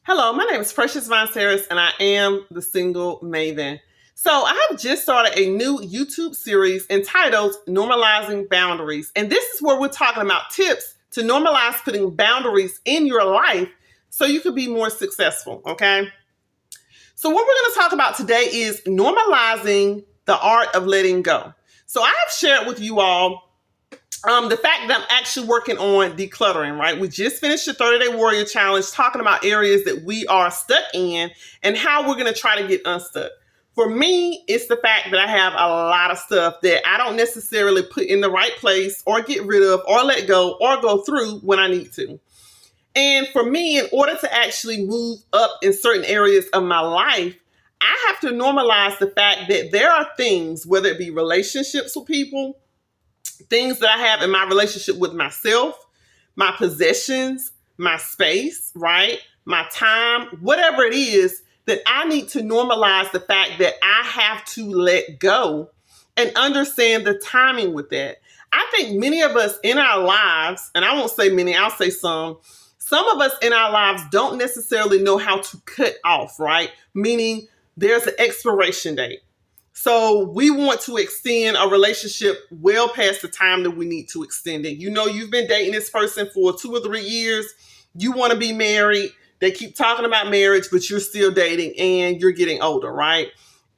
Hello, my name is Precious Von Harris, and I am the Single Maven. So, I have just started a new YouTube series entitled Normalizing Boundaries. And this is where we're talking about tips to normalize putting boundaries in your life so you can be more successful. Okay. So, what we're going to talk about today is normalizing the art of letting go. So, I have shared with you all the fact that I'm actually working on decluttering, right? We just finished the 30-Day Warrior Challenge talking about areas that we are stuck in and how we're going to try to get unstuck. For me, it's the fact that I have a lot of stuff that I don't necessarily put in the right place or get rid of or let go or go through when I need to. And for me, in order to actually move up in certain areas of my life, I have to normalize the fact that there are things, whether it be relationships with people, things that I have in my relationship with myself, my possessions, my space, right? My time, whatever it is, that I need to normalize the fact that I have to let go and understand the timing with that. I think many of us in our lives, and I won't say many, I'll say some of us in our lives don't necessarily know how to cut off, right? Meaning there's an expiration date. So we want to extend a relationship well past the time that we need to extend it. You know, you've been dating this person for 2 or 3 years. You want to be married. They keep talking about marriage, but you're still dating and you're getting older, right?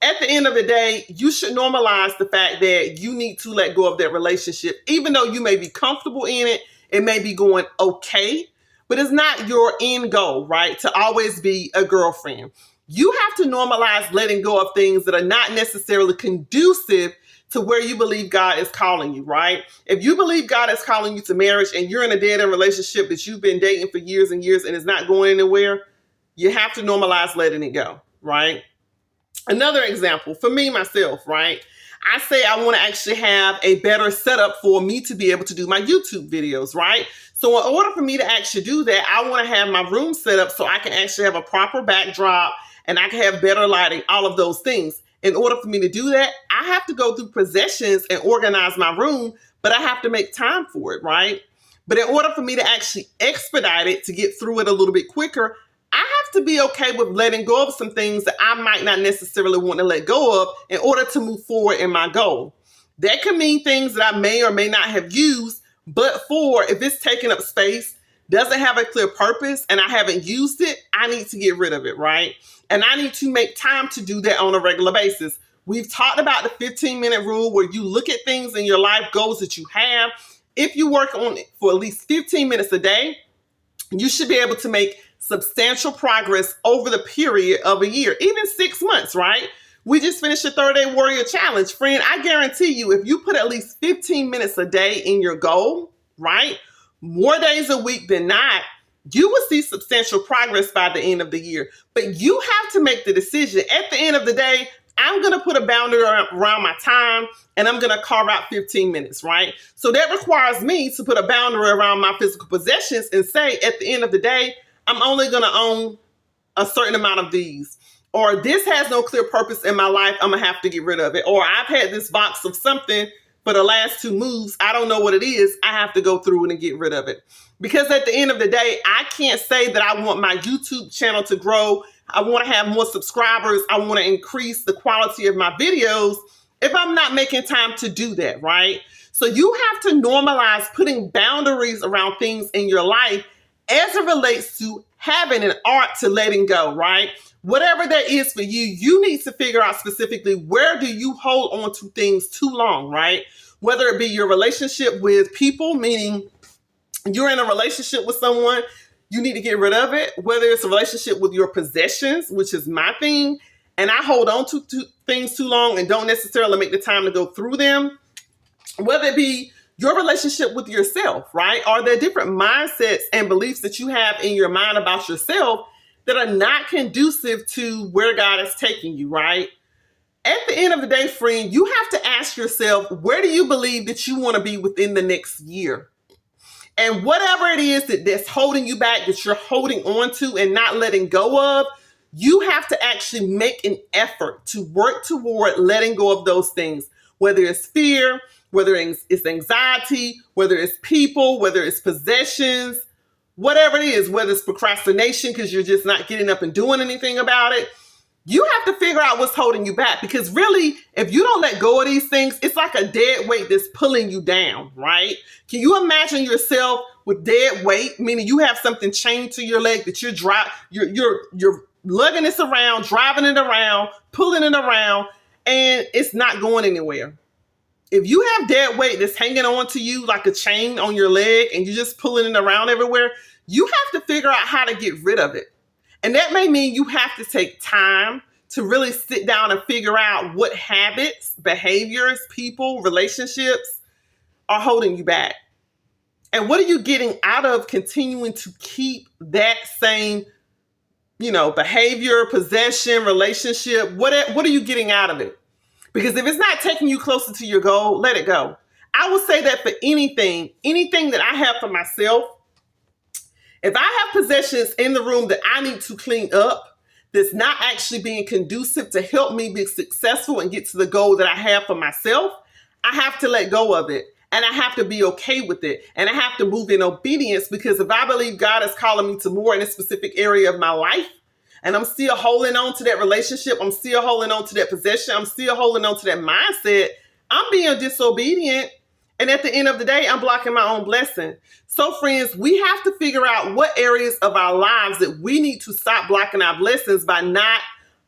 At the end of the day, you should normalize the fact that you need to let go of that relationship, even though you may be comfortable in it. It may be going okay, but it's not your end goal, right? To always be a girlfriend. You have to normalize letting go of things that are not necessarily conducive to where you believe God is calling you, right? If you believe God is calling you to marriage and you're in a dead-end relationship that you've been dating for years and years and it's not going anywhere, you have to normalize letting it go, right? Another example, for me, myself, right? I say I want to actually have a better setup for me to be able to do my YouTube videos, right? So in order for me to actually do that, I want to have my room set up so I can actually have a proper backdrop and I can have better lighting, all of those things. In order for me to do that, I have to go through possessions and organize my room, but I have to make time for it, right? But in order for me to actually expedite it, to get through it a little bit quicker, I have to be okay with letting go of some things that I might not necessarily want to let go of in order to move forward in my goal. That could mean things that I may or may not have used, but if it's taking up space, doesn't have a clear purpose, and I haven't used it, I need to get rid of it, right? And I need to make time to do that on a regular basis. We've talked about the 15-minute rule where you look at things in your life goals that you have. If you work on it for at least 15 minutes a day, you should be able to make substantial progress over the period of a year, even 6 months, right? We just finished the 30-Day Warrior Challenge. Friend, I guarantee you, if you put at least 15 minutes a day in your goal, right? More days a week than not, you will see substantial progress by the end of the year. But you have to make the decision. At the end of the day, I'm going to put a boundary around my time and I'm going to carve out 15 minutes, right? So that requires me to put a boundary around my physical possessions and say, at the end of the day, I'm only going to own a certain amount of these. Or this has no clear purpose in my life, I'm going to have to get rid of it. Or I've had this box of something for the last 2 moves, I don't know what it is, I have to go through it and get rid of it. Because at the end of the day, I can't say that I want my YouTube channel to grow, I want to have more subscribers, I want to increase the quality of my videos if I'm not making time to do that, right? So you have to normalize putting boundaries around things in your life as it relates to having an art to letting go, right? Whatever that is for you, you need to figure out specifically where do you hold on to things too long, right? Whether it be your relationship with people, meaning you're in a relationship with someone, you need to get rid of it. Whether it's a relationship with your possessions, which is my thing, and I hold on to things too long and don't necessarily make the time to go through them. Whether it be your relationship with yourself, right? Are there different mindsets and beliefs that you have in your mind about yourself that are not conducive to where God is taking you, right? At the end of the day, friend, you have to ask yourself, where do you believe that you want to be within the next year? And whatever it is that's holding you back, that you're holding on to and not letting go of, you have to actually make an effort to work toward letting go of those things, whether it's fear, whether it's anxiety, whether it's people, whether it's possessions, whatever it is, whether it's procrastination because you're just not getting up and doing anything about it. You have to figure out what's holding you back, because really, if you don't let go of these things, it's like a dead weight that's pulling you down, right? Can you imagine yourself with dead weight, meaning you have something chained to your leg that you're lugging this around, driving it around, pulling it around, and it's not going anywhere. If you have dead weight that's hanging on to you like a chain on your leg and you're just pulling it around everywhere, you have to figure out how to get rid of it. And that may mean you have to take time to really sit down and figure out what habits, behaviors, people, relationships are holding you back. And what are you getting out of continuing to keep that same, behavior, possession, relationship? What are you getting out of it? Because if it's not taking you closer to your goal, let it go. I would say that for anything that I have for myself, if I have possessions in the room that I need to clean up, that's not actually being conducive to help me be successful and get to the goal that I have for myself, I have to let go of it. And I have to be okay with it. And I have to move in obedience, because if I believe God is calling me to more in a specific area of my life, and I'm still holding on to that relationship, I'm still holding on to that possession, I'm still holding on to that mindset, I'm being disobedient. And at the end of the day, I'm blocking my own blessing. So friends, we have to figure out what areas of our lives that we need to stop blocking our blessings by not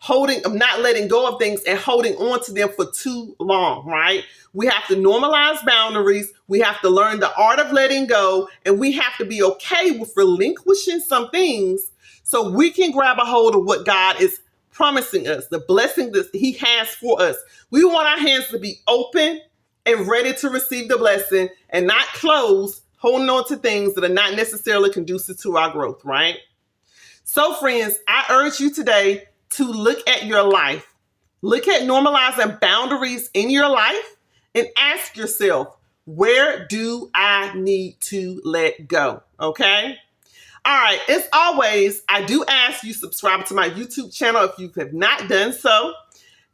letting go of things and holding on to them for too long, right? We have to normalize boundaries. We have to learn the art of letting go, and we have to be okay with relinquishing some things so we can grab a hold of what God is promising us, the blessing that He has for us. We want our hands to be open and ready to receive the blessing, and not closed, holding on to things that are not necessarily conducive to our growth, right? So friends, I urge you today to look at your life. Look at normalizing boundaries in your life and ask yourself, where do I need to let go? Okay? All right, as always, I do ask you subscribe to my YouTube channel if you have not done so.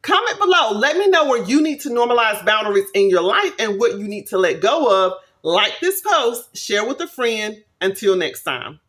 Comment below. Let me know where you need to normalize boundaries in your life and what you need to let go of. Like this post, share with a friend. Until next time.